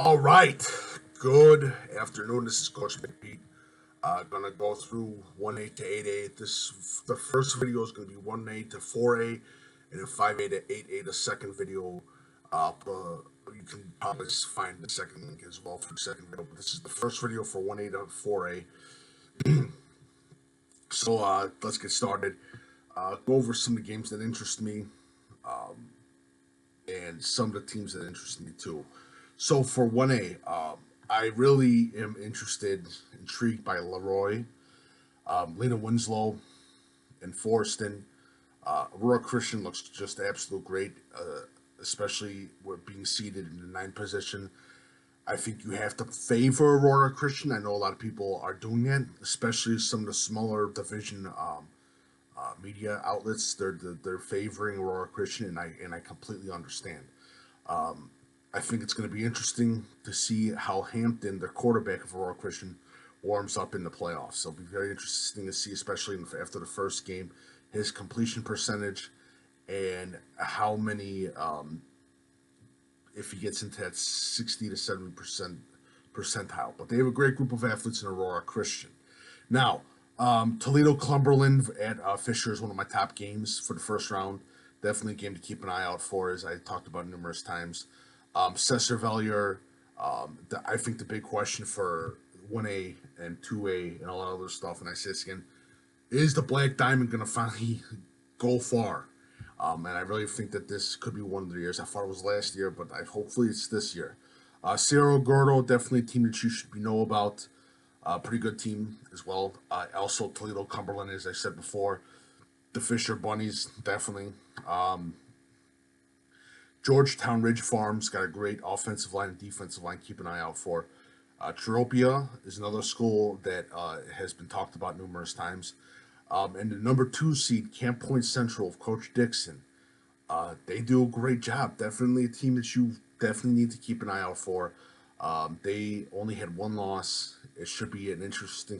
All right. Good afternoon. This is Coach Pete. Gonna go through 1A to 8A. The first video is gonna be 1A to 4A, and then 5A to 8A. The second video, you can probably find the second link as well for the second video. But this is the first video for 1A to 4A. So let's get started. Go over some of the games that interest me, and some of the teams that interest me too. So for 1A, I really am intrigued by Leroy, Lena Winslow, and Forston. Aurora Christian looks just absolute great, especially with being seated in the 9th position. I think you have to favor Aurora Christian. I know a lot of people are doing that, especially some of the smaller division media outlets. They're favoring Aurora Christian, and I completely understand. I think it's going to be interesting to see how Hampton, the quarterback of Aurora Christian, warms up in the playoffs. It'll be very interesting to see, especially after the first game, his completion percentage and how many, if he gets into that 60 to 70% percentile. But they have a great group of athletes in Aurora Christian. Now, Toledo Cumberland at Fisher is one of my top games for the first round. Definitely a game to keep an eye out for, as I talked about numerous times. Cesar Valier, I think the big question for 1A and 2A and a lot of other stuff, and I say this again, is the Black Diamond going to finally go far? And I really think that this could be one of the years. I thought it was last year, but hopefully it's this year. Cerro Gordo, definitely a team that you should know about. Pretty good team as well. Also, Toledo Cumberland, as I said before. The Fisher Bunnies, definitely. Georgetown Ridge Farms got a great offensive line and defensive line. Keep an eye out for. Tropia is another school that has been talked about numerous times. And the number 2 seed, Camp Point Central of Coach Dixon. They do a great job. Definitely a team that you definitely need to keep an eye out for. They only had one loss. It should be an interesting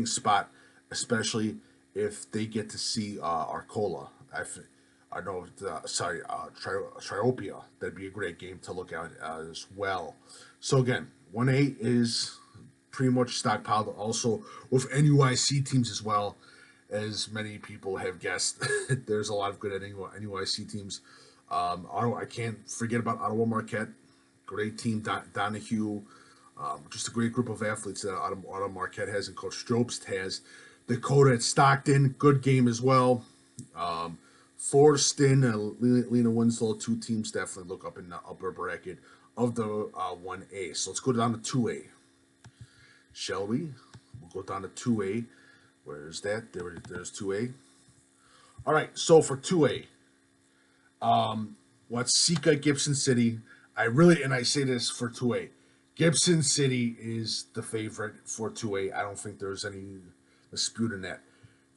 spot, especially if they get to see Arcola. Triopia. That'd be a great game to look at as well. So again, 1A is pretty much stockpiled. Also with NUIC teams as well, as many people have guessed. There's a lot of good NUIC teams. I can't forget about Ottawa Marquette. Great team, Donahue. Just a great group of athletes that Ottawa Marquette has, and Coach Strobst has. Dakota at Stockton, good game as well. Forston and Lena Winslow, 2 teams definitely look up in the upper bracket of the 1A. So let's go down to 2A. Shall we? We'll go down to 2A. Where's that? There's 2A. All right, so for 2A, Watseka, Gibson City. I say this for 2A. Gibson City is the favorite for 2A. I don't think there's any dispute in that.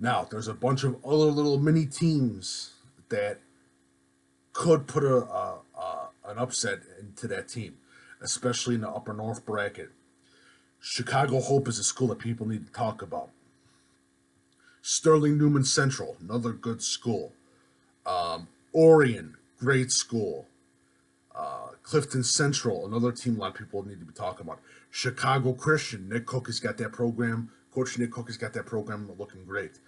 Now, there's a bunch of other little mini teams that could put an upset into that team, especially in the upper north bracket. Chicago Hope is a school that people need to talk about. Sterling Newman Central, another good school. Orion, great school. Clifton Central, another team a lot of people need to be talking about. Chicago Christian, Nick Cook has got that program. Coach Nick Cook has got that program looking great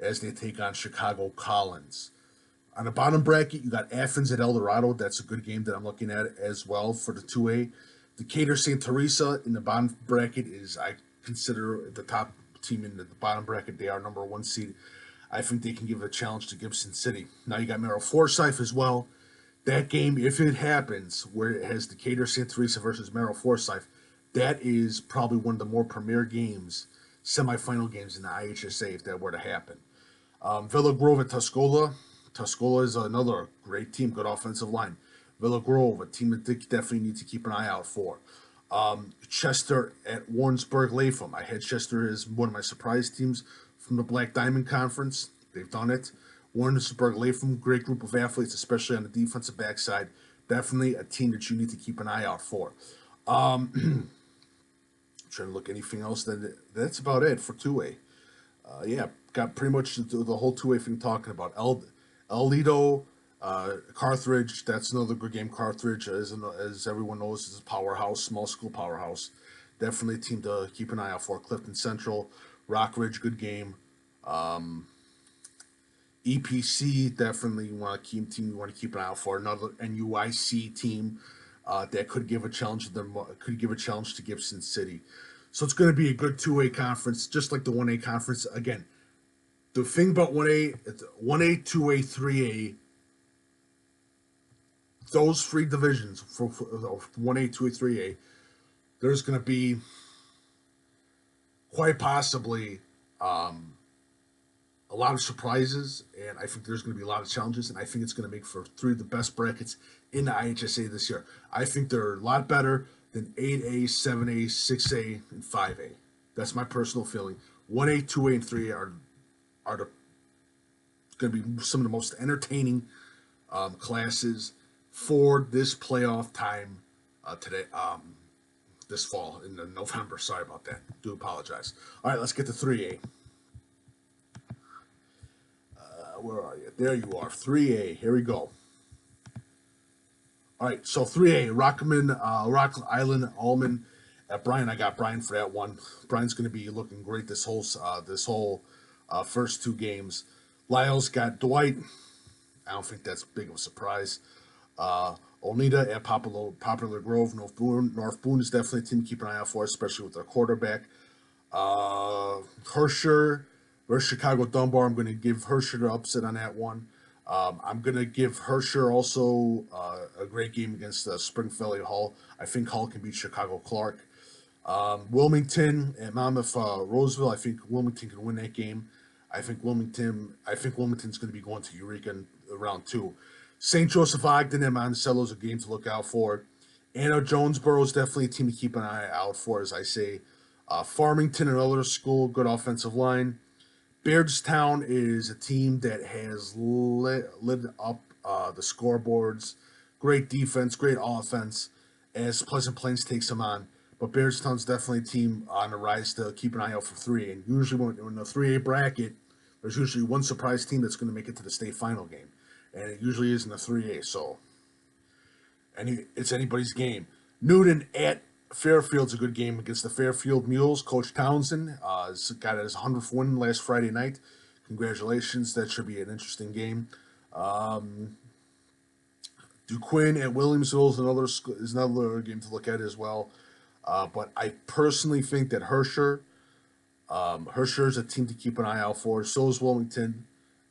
as they take on Chicago Collins. On the bottom bracket, you got Athens at El Dorado. That's a good game that I'm looking at as well for the 2A. Decatur St. Teresa in the bottom bracket is, I consider, the top team in the bottom bracket. They are number 1 seed. I think they can give a challenge to Gibson City. Now you got Merrill Forsyth as well. That game, if it happens, where it has Decatur St. Teresa versus Merrill Forsyth, that is probably one of the more premier games, semifinal games in the IHSA if that were to happen. Villa Grove at Tuscola. Tuscola is another great team, good offensive line. Villa Grove, a team that they definitely need to keep an eye out for. Chester at Warrensburg-Latham. I had Chester as one of my surprise teams from the Black Diamond Conference. They've done it. Warrensburg-Latham, great group of athletes, especially on the defensive backside. Definitely a team that you need to keep an eye out for. Trying to look anything else. That's about it for 2A. Got pretty much the whole 2A thing talking about. El Lido Carthage, that's another good game. Carthage, as everyone knows, is a powerhouse, small school powerhouse. Definitely a team to keep an eye out for. Clifton Central, Rockridge, good game. EPC, definitely you want to keep an eye out for. Another NUIC team that could give a challenge to them, could give a challenge to Gibson City. So it's going to be a good 2A conference, just like the 1A conference. Again, the thing about 1A, 1A, 2A, 3A, those three divisions for 1A, 2A, 3A, there's going to be quite possibly a lot of surprises, and I think there's going to be a lot of challenges, and I think it's going to make for three of the best brackets in the IHSA this year. I think they're a lot better than 8A, 7A, 6A, and 5A. That's my personal feeling. 1A, 2A, and 3A are going to be some of the most entertaining classes for this playoff time today, this fall in November. Sorry about that. Do apologize. All right, let's get to 3A. Where are you? There you are. 3A. Here we go. All right, so 3A, Rock Island, Allman. At Brian, I got Brian for that one. Brian's going to be looking great this whole first two games. Lyle's got Dwight. I don't think that's big of a surprise. Oneida at Popular Grove. North Boone is definitely a team to keep an eye out for, especially with their quarterback. Herscher versus Chicago Dunbar. I'm going to give Herscher the upset on that one. I'm going to give Herscher also a great game against Spring Valley Hall. I think Hall can beat Chicago Clark. Wilmington at Monmouth Roseville. I think Wilmington can win that game. I think Wilmington's going to be going to Eureka in round 2. St. Joseph Ogden at Monticello is a game to look out for. Anna Jonesboro is definitely a team to keep an eye out for, as I say. Farmington, another school, good offensive line. Beardstown is a team that has lit up the scoreboards. Great defense, great offense, as Pleasant Plains takes them on. But Beardstown's definitely a team on the rise to keep an eye out for 3A. And usually when the 3A bracket, there's usually one surprise team that's going to make it to the state final game. And it usually is in the 3A, so it's anybody's game. Newton at Fairfield's a good game against the Fairfield Mules. Coach Townsend got his 100th win last Friday night. Congratulations. That should be an interesting game. DuQuoin at Williamsville is another game to look at as well. But I personally think that Herscher is a team to keep an eye out for. So is Wilmington.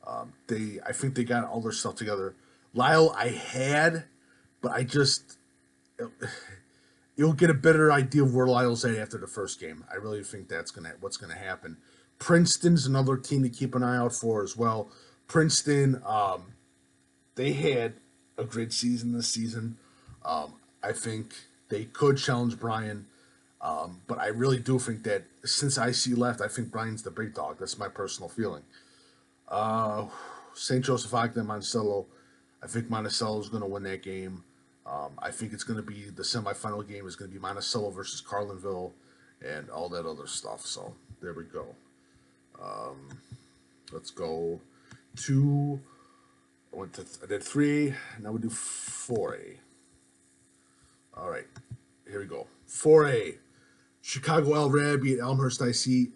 I think they got all their stuff together. Lyle, but I just... You'll get a better idea of where Lyle's at after the first game. I really think that's what's gonna happen. Princeton's another team to keep an eye out for as well. Princeton, they had a great season this season. I think they could challenge Brian, but I really do think that since IC left, I think Brian's the big dog. That's my personal feeling. St. Joseph Ogden, Monticello. I think Monticello is going to win that game. I think it's going to be the semifinal game is going to be Monticello versus Carlinville and all that other stuff. So there we go. Let's go to, I did 3A, now we do 4A. All right, here we go. 4A, Chicago El Rabi at Elmhurst IC.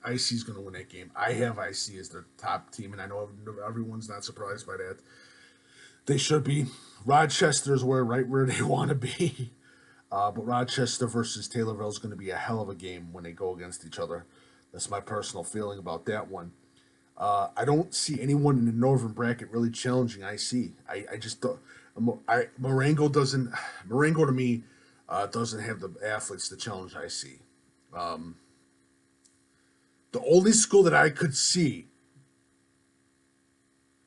IC is going to win that game. I have IC as their top team, and I know everyone's not surprised by that. They should be. Rochester is right where they want to be. But Rochester versus Taylorville is going to be a hell of a game when they go against each other. That's my personal feeling about that one. I don't see anyone in the northern bracket really challenging IC. I just don't. Marengo to me doesn't have the athletes to challenge IC. The only school that I could see,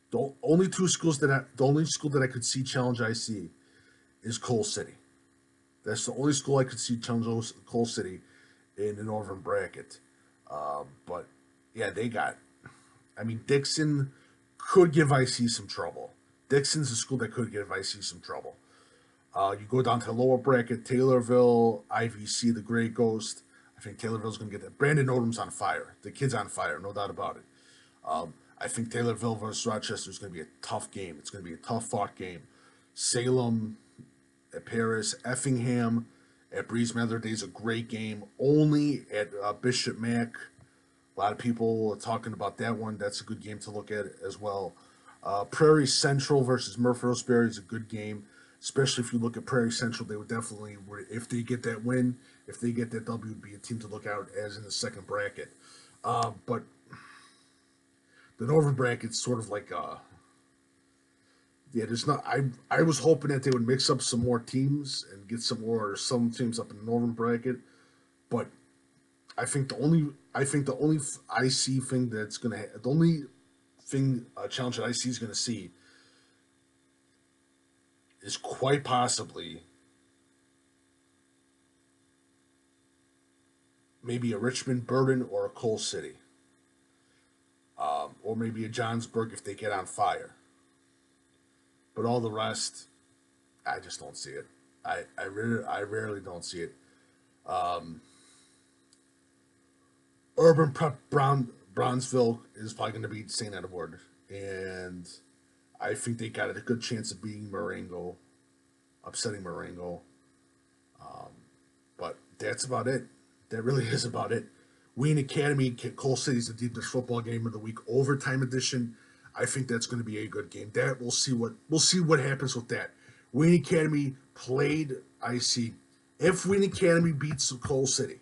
the only school that I could see challenge IC is Coal City. That's the only school I could see challenge Coal City in the northern bracket. But yeah, Dixon could give IC some trouble. Dixon's a school that could give IC some trouble. You go down to the lower bracket, Taylorville, IVC, the Gray Ghost. I think Taylorville's going to get that. Brandon Odom's on fire. The kid's on fire, no doubt about it. I think Taylorville versus Rochester is going to be a tough game. It's going to be a tough-fought game. Salem at Paris, Effingham at Breeze Mather Day is a great game. Only at Bishop Mac. A lot of people are talking about that one. That's a good game to look at as well. Prairie Central versus Murfreesboro is a good game, especially if you look at Prairie Central. They would definitely, if they get that win, if they get that W, would be a team to look out as in the second bracket. But the Northern bracket's sort of like yeah, there's not. I was hoping that they would mix up some more teams and get some teams up in the Northern bracket, but I think the only IC thing that's gonna the only thing challenge that IC is gonna see is quite possibly maybe a Richmond Burden or a Coal City, or maybe a Johnsburg if they get on fire. But all the rest, I just don't see it. I rarely don't see it. Urban Prep Brownsville is probably going to beat St. Edward, and I think they got a good chance of beating Marengo, upsetting Marengo. But that's about it. That really is about it. Wayne Academy, Coal City is the Deep Dish Football Game of the Week overtime edition. I think that's going to be a good game. That we'll see what happens with that. Wayne Academy played IC. If Wayne Academy beats Coal City,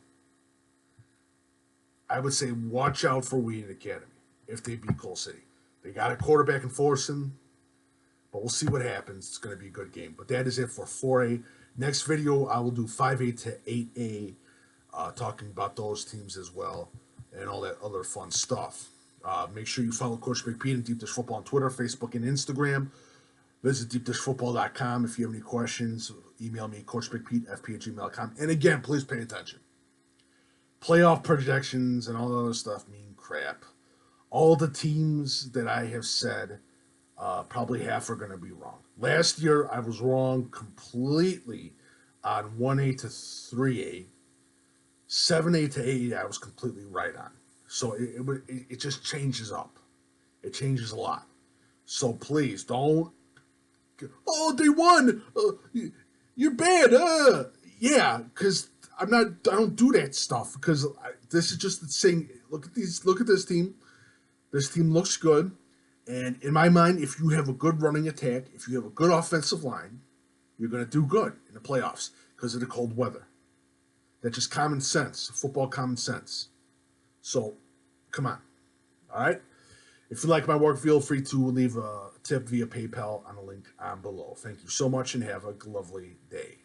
I would say watch out for Wayne Academy if they beat Coal City. They got a quarterback in Forson, but we'll see what happens. It's going to be a good game. But that is it for 4A. Next video, I will do 5A to 8A, talking about those teams as well and all that other fun stuff. Make sure you follow Coach Big Pete and Deep Dish Football on Twitter, Facebook, and Instagram. Visit deepdishfootball.com if you have any questions. Email me, coachbigpete@fp@gmail.com. And again, please pay attention. Playoff projections and all the other stuff mean crap. All the teams that I have said, probably half are going to be wrong. Last year, I was wrong completely on 1A to 3A. 7A to 8A, I was completely right on. So it just changes up. It changes a lot. So please don't. Oh, they won. You're bad. Yeah, because I don't do that stuff. Because this is just saying. Look at these. Look at this team. This team looks good. And in my mind, if you have a good running attack, if you have a good offensive line, you're going to do good in the playoffs because of the cold weather. That's just common sense. Football common sense. So, come on. All right? If you like my work, feel free to leave a tip via PayPal on the link below. Thank you so much and have a lovely day.